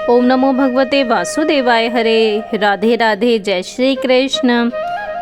ओम नमो भगवते वासुदेवाय। हरे राधे राधे। जय श्री कृष्ण।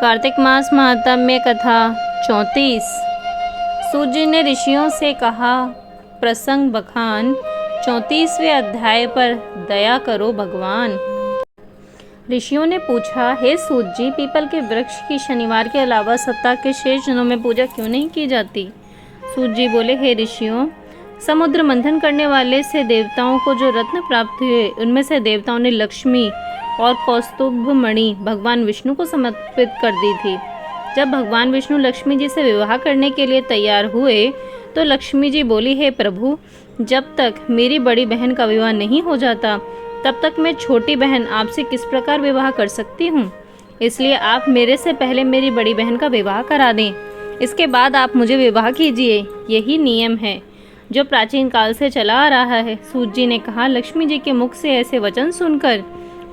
कार्तिक मास महात्म्य कथा 34। सूत जी ने ऋषियों से कहा। प्रसंग बखान 34वें अध्याय पर दया करो भगवान। ऋषियों ने पूछा, हे सूत जी, पीपल के वृक्ष की शनिवार के अलावा सप्ताह के शेष दिनों में पूजा क्यों नहीं की जाती? सूत जी बोले, हे ऋषियों, समुद्र मंथन करने वाले से देवताओं को जो रत्न प्राप्त हुए, उनमें से देवताओं ने लक्ष्मी और कौस्तुभ मणि भगवान विष्णु को समर्पित कर दी थी। जब भगवान विष्णु लक्ष्मी जी से विवाह करने के लिए तैयार हुए तो लक्ष्मी जी बोली, हे प्रभु, जब तक मेरी बड़ी बहन का विवाह नहीं हो जाता तब तक मैं छोटी बहन आपसे किस प्रकार विवाह कर सकती हूँ। इसलिए आप मेरे से पहले मेरी बड़ी बहन का विवाह करा दें, इसके बाद आप मुझे विवाह कीजिए। यही नियम है जो प्राचीन काल से चला आ रहा है। सूत जी ने कहा, लक्ष्मी जी के मुख से ऐसे वचन सुनकर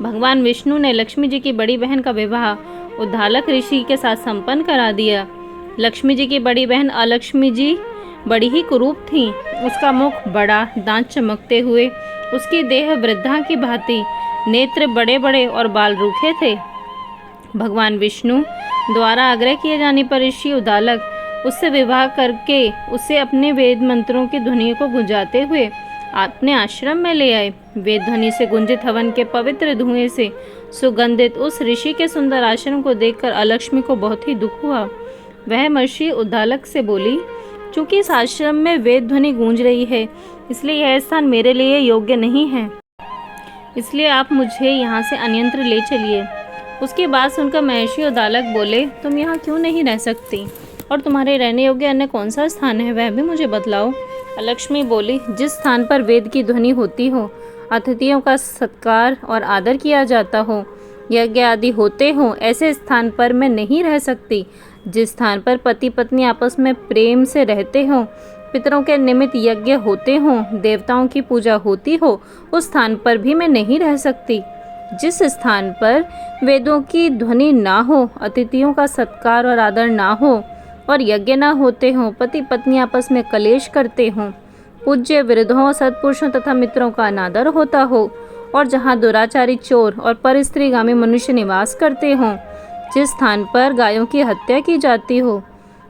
भगवान विष्णु ने लक्ष्मी जी की बड़ी बहन का विवाह उद्दालक ऋषि के साथ संपन्न करा दिया। लक्ष्मी जी की बड़ी बहन अलक्ष्मी जी बड़ी ही कुरूप थी। उसका मुख बड़ा, दांत चमकते हुए, उसकी देह वृद्धा की भांति, नेत्र बड़े बड़े और बाल रूखे थे। भगवान विष्णु द्वारा आग्रह किए जाने पर ऋषि उद्दालक उससे विवाह करके उसे अपने वेद मंत्रों की ध्वनि को गुंजाते हुए अपने आश्रम में ले आए। वेद ध्वनि से गुंजित हवन के पवित्र धुएं से सुगंधित उस ऋषि के सुंदर आश्रम को देखकर अलक्ष्मी को बहुत ही दुख हुआ। वह महर्षि उद्दालक से बोली, चूंकि इस आश्रम में वेद ध्वनि गूंज रही है, इसलिए यह स्थान मेरे लिए योग्य नहीं है, इसलिए आप मुझे यहाँ से अन्यत्र ले चलिए। उसकी बात सुनकर महर्षि उद्दालक बोले, तुम यहाँ क्यों नहीं रह सकती, और तुम्हारे रहने योग्य अन्य कौन सा स्थान है, वह भी मुझे बतलाओ। लक्ष्मी बोली, जिस स्थान पर वेद की ध्वनि होती हो, अतिथियों का सत्कार और आदर किया जाता हो, यज्ञ आदि होते हो, ऐसे स्थान पर मैं नहीं रह सकती। जिस स्थान पर पति पत्नी आपस में प्रेम से रहते हो, पितरों के निमित्त यज्ञ होते हो, देवताओं की पूजा होती हो, उस स्थान पर भी मैं नहीं रह सकती। जिस स्थान पर वेदों की ध्वनि ना हो, अतिथियों का सत्कार और आदर ना हो और यज्ञ ना होते हों, पति पत्नी आपस में कलेश करते हों, पूज्य वृद्धों, सत्पुरुषों तथा मित्रों का अनादर होता हो, और जहाँ दुराचारी, चोर और परस्त्रीगामी मनुष्य निवास करते हों, जिस स्थान पर गायों की हत्या की जाती हो,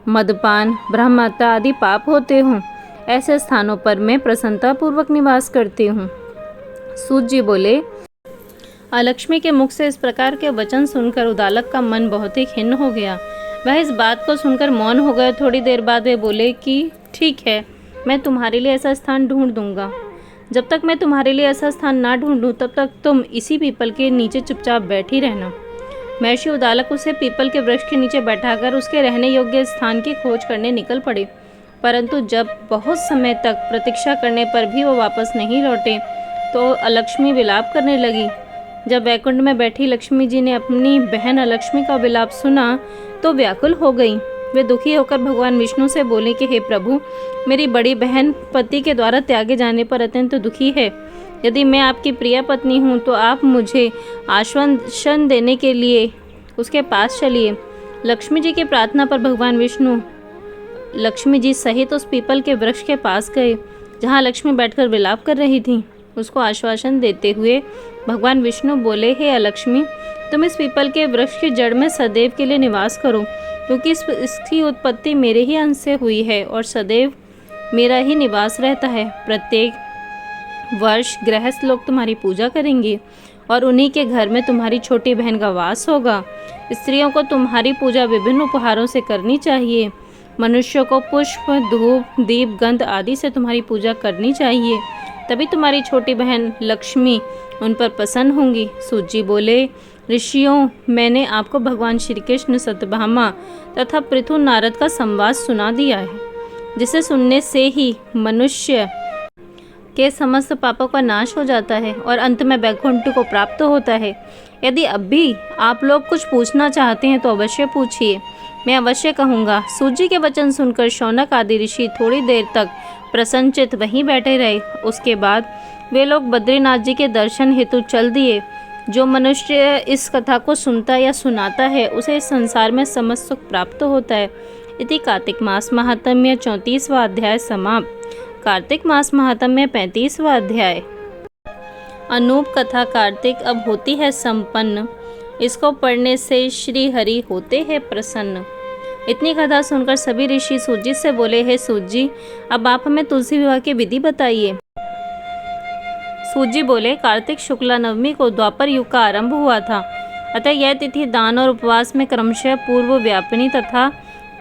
मदपान, ब्रह्महत्या आदि पाप होते हों, ऐसे स्थानों पर मैं प्रसन्नतापूर्वक निवास करती हूँ। सूत जी बोले, अलक्ष्मी के मुख से इस प्रकार के वचन सुनकर उद्दालक का मन बहुत ही खिन्न हो गया। वह इस बात को सुनकर मौन हो गए। थोड़ी देर बाद वे बोले कि ठीक है, मैं तुम्हारे लिए ऐसा स्थान ढूंढ दूंगा। जब तक मैं तुम्हारे लिए ऐसा स्थान ना ढूंढूं, तब तक तुम इसी पीपल के नीचे चुपचाप बैठी रहना। महर्षि उद्दालक उसे पीपल के वृक्ष के नीचे बैठाकर उसके रहने योग्य स्थान की खोज करने निकल पड़े। परंतु जब बहुत समय तक प्रतीक्षा करने पर भी वो वापस नहीं लौटे तो अलक्ष्मी विलाप करने लगी। जब वैकुंठ में बैठी लक्ष्मी जी ने अपनी बहन अलक्ष्मी का विलाप सुना तो व्याकुल हो गई। वे दुखी होकर भगवान विष्णु से बोले कि हे प्रभु, मेरी बड़ी बहन पति के द्वारा त्यागे जाने पर अत्यंत दुखी है। यदि मैं आपकी प्रिय पत्नी हूँ तो आप मुझे आश्वासन देने के लिए उसके पास चलिए। लक्ष्मी जी की प्रार्थना पर भगवान विष्णु लक्ष्मी जी सहित उस पीपल के वृक्ष के पास गए जहाँ लक्ष्मी बैठकर विलाप कर रही थी। उसको आश्वासन देते हुए भगवान विष्णु बोले, हे अलक्ष्मी, तुम इस पीपल के वृक्ष की जड़ में सदैव के लिए निवास करो, क्योंकि इसकी उत्पत्ति मेरे ही अंश से हुई है और सदैव मेरा ही निवास रहता है। प्रत्येक वर्ष गृहस्थ लोग तुम्हारी पूजा करेंगे और उन्हीं के घर में तुम्हारी छोटी बहन का वास होगा। स्त्रियों को तुम्हारी पूजा विभिन्न उपहारों से करनी चाहिए। मनुष्यों को पुष्प, धूप, दीप, गंध आदि से तुम्हारी पूजा करनी चाहिए, तभी तुम्हारी छोटी बहन लक्ष्मी उन पर प्रसन्न होंगी। सूत जी बोले, ऋषियों, मैंने आपको भगवान श्री कृष्ण, सत्यभामा तथा पृथु नारद का संवाद सुना दिया है, जिसे सुनने से ही मनुष्य के समस्त पापों का नाश हो जाता है और अंत में वैकुंठ को प्राप्त होता है। यदि अब भी आप लोग कुछ पूछना चाहते हैं तो अवश्य पूछिए, मैं अवश्य कहूँगा। सूत जी के वचन सुनकर शौनक आदि ऋषि थोड़ी देर तक प्रसन्नचित्त वहीं बैठे रहे। उसके बाद वे लोग बद्रीनाथ जी के दर्शन हेतु चल दिए। जो मनुष्य इस कथा को सुनता या सुनाता है, उसे इस संसार में समस्त सुख प्राप्त होता है। इति कार्तिक मास महात्म्य 34वां अध्याय समाप्त। कार्तिक मास महात्म्य 35वां अध्याय। अनूप कथा कार्तिक अब होती है संपन्न, इसको पढ़ने से श्री हरि होते हैं प्रसन्न। इतनी कथा सुनकर सभी ऋषि सूत जी से बोले, हे सूत जी, अब आप हमें तुलसी विवाह की विधि बताइए। सूत जी बोले, कार्तिक शुक्ला नवमी को द्वापर युग का आरंभ हुआ था, अतः यह तिथि दान और उपवास में क्रमशः पूर्व व्यापिनी तथा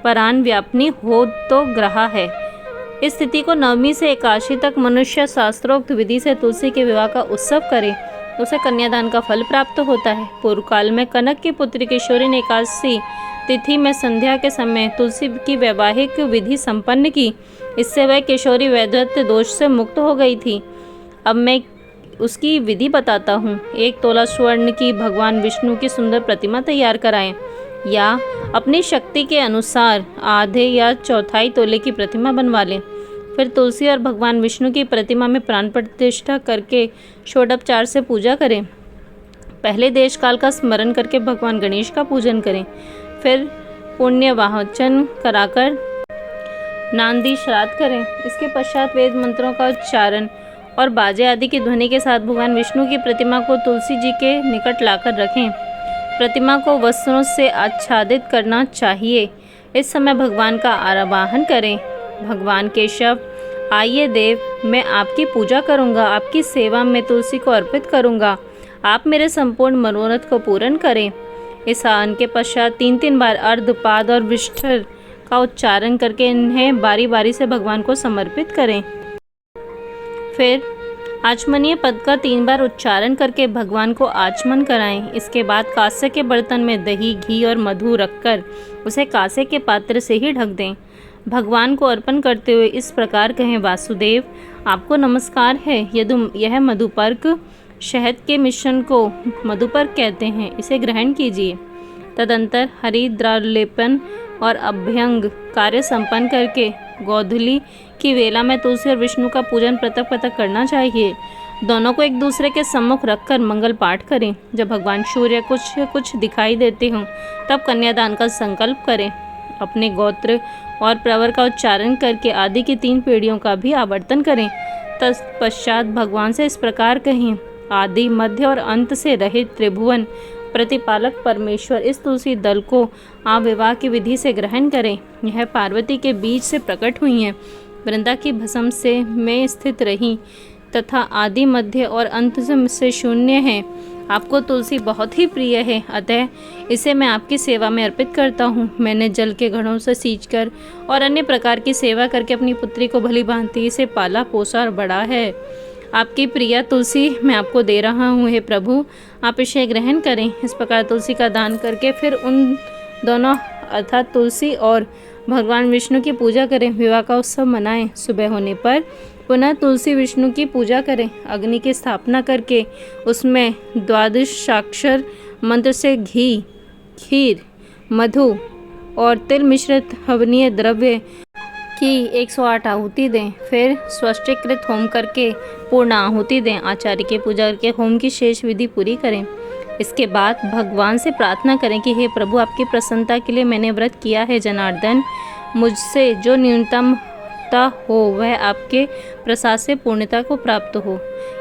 परान व्यापिनी हो तो ग्रहा है। इस तिथि को नवमी से एकादशी तक मनुष्य शास्त्रोक्त विधि से तुलसी के विवाह का उत्सव करे तो उसे कन्यादान का फल प्राप्त होता है। पूर्व काल में कनक की पुत्री किशोरी ने एकादशी तिथि में संध्या के समय तुलसी की वैवाहिक विधि संपन्न की। इससे वह किशोरी वैधव्य दोष से मुक्त हो गई थी। अब मैं उसकी विधि बताता हूँ। 1 तोला स्वर्ण की भगवान विष्णु की सुंदर प्रतिमा तैयार कराएं या अपनी शक्ति के अनुसार आधे या चौथाई तोले की प्रतिमा बनवा लें। फिर तुलसी और भगवान विष्णु की प्रतिमा में प्राण प्रतिष्ठा करके षोडोपचार से पूजा करें। पहले देश काल का स्मरण करके भगवान गणेश का पूजन करें। फिर पुण्य वाचन कराकर नांदी श्राद्ध करें। इसके पश्चात वेद मंत्रों का उच्चारण और बाजे आदि की ध्वनि के साथ भगवान विष्णु की प्रतिमा को तुलसी जी के निकट लाकर रखें। प्रतिमा को वस्त्रों से आच्छादित करना चाहिए। इस समय भगवान का आवाहन करें। भगवान केशव, आइए देव, मैं आपकी पूजा करूंगा, आपकी सेवा में तुलसी को अर्पित करूंगा। आप मेरे संपूर्ण मनोरथ को पूर्ण करें। इस आह्वान के पश्चात 3 बार अर्धपाद और विष्ठर का उच्चारण करके इन्हें बारी बारी से भगवान को समर्पित करें। फिर आचमनीय पद का 3 बार उच्चारण करके भगवान को आचमन कराएं। इसके बाद कांसे के बर्तन में दही, घी और मधु रखकर उसे कांसे के पात्र से ही ढक दें। भगवान को अर्पण करते हुए इस प्रकार कहें, वासुदेव, आपको नमस्कार है। यह मधुपर्क शहद के मिश्रण को मधुपर्क कहते हैं, इसे ग्रहण कीजिए। तदंतर हरिद्रालेपन और अभ्यंग कार्य संपन्न करके गोधूली की वेला में तुलसी और विष्णु का पूजन पृथक पृथक करना चाहिए। दोनों को एक दूसरे के सम्मुख रखकर मंगल पाठ करें। जब भगवान सूर्य कुछ दिखाई देते हों तब कन्यादान का संकल्प करें। अपने गोत्र और प्रवर का उच्चारण करके आदि की 3 पीढ़ियों का भी आवर्तन करें। तत्पश्चात भगवान से इस प्रकार कहें, आदि, मध्य और अंत से रहित त्रिभुवन प्रतिपालक परमेश्वर, इस तुलसी दल को आप विवाह की विधि से ग्रहण करें। यह पार्वती के बीच से प्रकट हुई हैं, वृंदा की भस्म से मैं स्थित रही तथा आदि, मध्य और अंत से शून्य है। आपको तुलसी बहुत ही प्रिय है, अतः इसे मैं आपकी सेवा में अर्पित करता हूँ। मैंने जल के घड़ों से सींचकर और अन्य प्रकार की सेवा करके अपनी पुत्री को भली भांति इसे पाला पोसा और बड़ा है। आपकी प्रिया तुलसी मैं आपको दे रहा हूँ, हे प्रभु, आप इसे ग्रहण करें। इस प्रकार तुलसी का दान करके फिर उन दोनों अर्थात तुलसी और भगवान विष्णु की पूजा करें। विवाह का उत्सव मनाएं। सुबह होने पर पुनः तुलसी विष्णु की पूजा करें। अग्नि की स्थापना करके उसमें 12 मंत्र से घी, खीर, मधु और तिल मिश्रित हवनीय द्रव्य की 108 आहुति दें। फिर स्वस्तिकृत होम करके पूर्ण आहुति दें। आचार्य की पूजा करके होम की शेष विधि पूरी करें। इसके बाद भगवान से प्रार्थना करें कि हे प्रभु, आपकी प्रसन्नता के लिए मैंने व्रत किया है। जनार्दन, मुझसे जो न्यूनतमता हो वह आपके प्रसाद से पूर्णता को प्राप्त हो।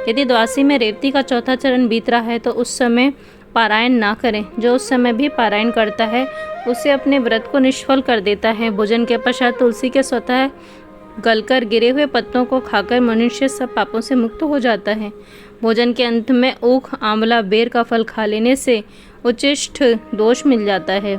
यदि द्वादशी में रेवती का 4था चरण बीत रहा है तो उस समय पारायण ना करें। जो उस समय भी पारायण करता है उसे अपने व्रत को निष्फल कर देता है। भोजन के पश्चात तुलसी के स्वतः गलकर गिरे हुए पत्तों को खाकर मनुष्य सब पापों से मुक्त हो जाता है। भोजन के अंत में ऊख, आंवला, बेर का फल खा लेने से उच्चिष्ट दोष मिल जाता है।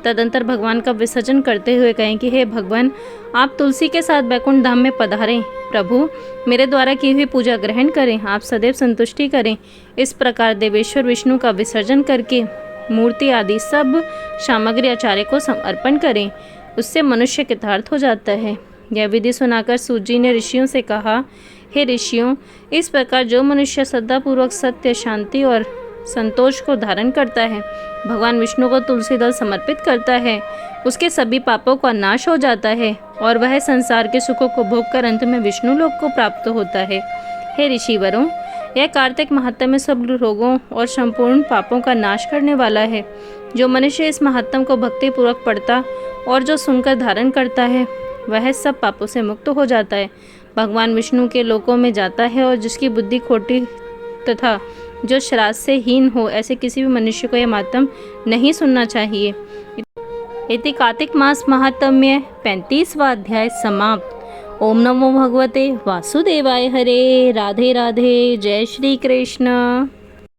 तदंतर भगवान का विसर्जन करते हुए कहें कि हे भगवान, आप तुलसी के साथ बैकुंठ धाम में पधारें। प्रभु, मेरे द्वारा की हुई पूजा ग्रहण करें, आप सदैव संतुष्टि करें। इस प्रकार देवेश्वर विष्णु का विसर्जन करके मूर्ति आदि सब सामग्री आचार्य को समर्पण करें। उससे मनुष्य कृतार्थ हो जाता है। यह विधि सुनाकर सूत जी ने ऋषियों से कहा, हे ऋषियों, इस प्रकार जो मनुष्य श्रद्धापूर्वक सत्य, शांति और संतोष को धारण करता है, भगवान विष्णु को तुलसी दल समर्पित करता है, उसके सभी पापों का नाश हो जाता है और वह संसार के सुखों को भोग कर अंत में विष्णु लोक को प्राप्त होता है। हे ऋषिवरों, यह कार्तिक महात्म्य में सब रोगों और संपूर्ण पापों का नाश करने वाला है। जो मनुष्य इस महात्म्य को भक्तिपूर्वक पढ़ता और जो सुनकर धारण करता है वह सब पापों से मुक्त हो जाता है, भगवान विष्णु के लोकों में जाता है। और जिसकी बुद्धि खोटी तथा जो श्राद्ध से हीन हो, ऐसे किसी भी मनुष्य को यह मातम नहीं सुनना चाहिए। इति कार्तिक मास महात्म्य 35वां अध्याय समाप्त। ओम नमो भगवते वासुदेवाय हरे। राधे राधे। जय श्री कृष्ण।